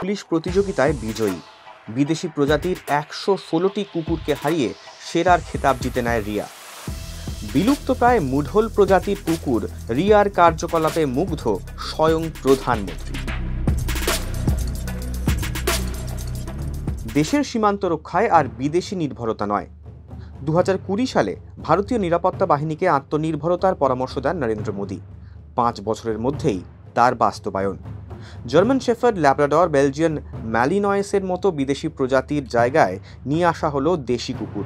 Police প্রতিযোগিতায় বিজয়ী। বিদেশি প্রজাতির ১১৬টি কুকুরকে হারিয়ে সেরার খেতাব জিতে নেয় রিয়া। বিলুপ্তপ্রায় মুঢল প্রজাতির কুকুর রিয়ার কার্যকলাপে মুগ্ধ স্বয়ং প্রধানমন্ত্রী। দেশের সীমান্ত রক্ষায় আর বিদেশি নির্ভরতা নয়। ২০২০ সালে ভারতীয় নিরাপত্তা বাহিনীকে আত্মনির্ভরতার পরামর্শ দেন নরেন্দ্র মোদী। ৫ বছরের মধ্যেই তার বাস্তবায়ন। জার্মান শেফার্ড, ল্যাব্রাডর, বেলজিয়ান ম্যালিনয়েসের মতো বিদেশি প্রজাতির জায়গায় নিয়ে আসা হলো দেশি কুকুর।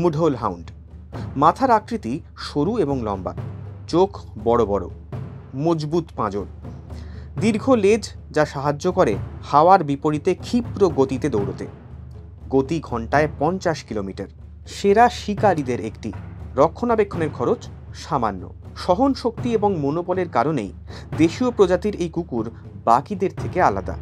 মুঢল হাউন্ড। মাথার আকৃতি সরু এবং লম্বা, চোখ বড় বড়, মজবুত পাঁজর, দীর্ঘ লেজ যা সাহায্য করে হাওয়ার বিপরীতে ক্ষিপ্র গতিতে দৌড়তে। গতি ঘন্টায় ৫০ কিলোমিটার। সেরা শিকারীদের একটি। রক্ষণাবেক্ষণের খরচ সামান্য। সহন শক্তি এবং মনোবলের কারণেই দেশীয় প্রজাতির এই কুকুর বাকিদের থেকে আলাদা।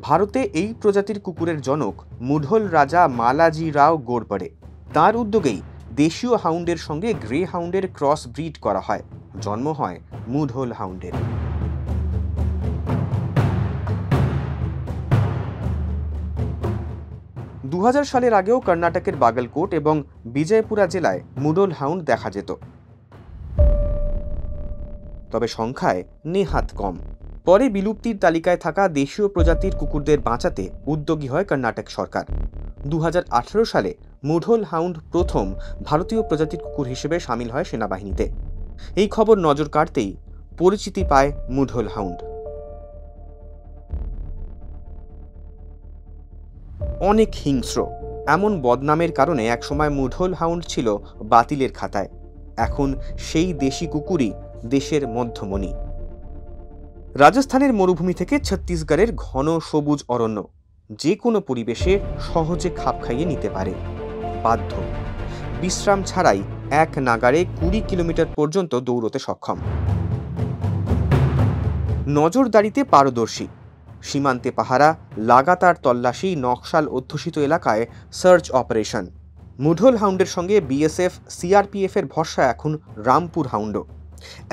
ভারতে এই প্রজাতির কুকুরের জনক মুঢল রাজা মালাজি রাও গোরপড়ে। তার উদ্যোগেই দেশীয় হাউন্ডের সঙ্গে গ্রে হাউন্ডের ক্রস ব্রিড করা হয়। জন্ম হয় মুঢল হাউন্ডের। ২০০০ সালের আগেও কর্ণাটকের বাগলকোট এবং বিজয়পুরা জেলায় মুঢল হাউন্ড দেখা যেত, তবে সংখ্যায় নেহাত কম। পরে বিলুপ্তির তালিকায় থাকা দেশীয় প্রজাতির কুকুরদের বাঁচাতে উদ্যোগী হয় কর্ণাটক সরকার। ২০১৮ সালে মুঢল হাউন্ড প্রথম ভারতীয় প্রজাতির কুকুর হিসেবে সামিল হয় সেনাবাহিনীতে। এই খবর নজর কাড়তেই পরিচিতি পায় মুঢল হাউন্ড। অনেক হিংস্র এমন বদনামের কারণে একসময় মুঢল হাউন্ড ছিল বাতিলের খাতায়। এখন সেই দেশি কুকুরই দেশের মধ্যমণি। রাজস্থানের মরুভূমি থেকে ছত্তিশগড়ের ঘন সবুজ অরণ্য যে কোনো পরিবেশে সহজে খাপ খাইয়ে নিতে পারে। বাধ্য বিশ্রাম ছাড়াই এক নাগাড়ে ২০ কিলোমিটার পর্যন্ত দৌড়তে সক্ষম। নজরদারিতে পারদর্শী। সীমান্তে পাহারা, লাগাতার তল্লাশি, নকশাল অধ্যুষিত এলাকায় সার্চ অপারেশন। মুঢল হাউন্ডের সঙ্গে বিএসএফ, সিআরপিএফ এর ভরসা এখন রামপুর হাউন্ডও।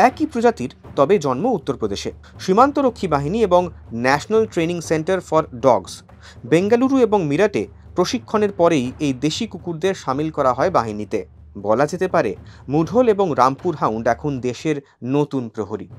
একই প্রজাতির, তবে জন্ম উত্তরপ্রদেশে। সীমান্তরক্ষী বাহিনী এবং national training centre for dogs Bengaluru এবং মিরাটে প্রশিক্ষণের পরেই এই দেশি কুকুরদের সামিল করা হয় বাহিনীতে। বলা যেতে পারে মুঢল এবং রামপুর হাউন্ড এখন দেশের নতুন প্রহরী।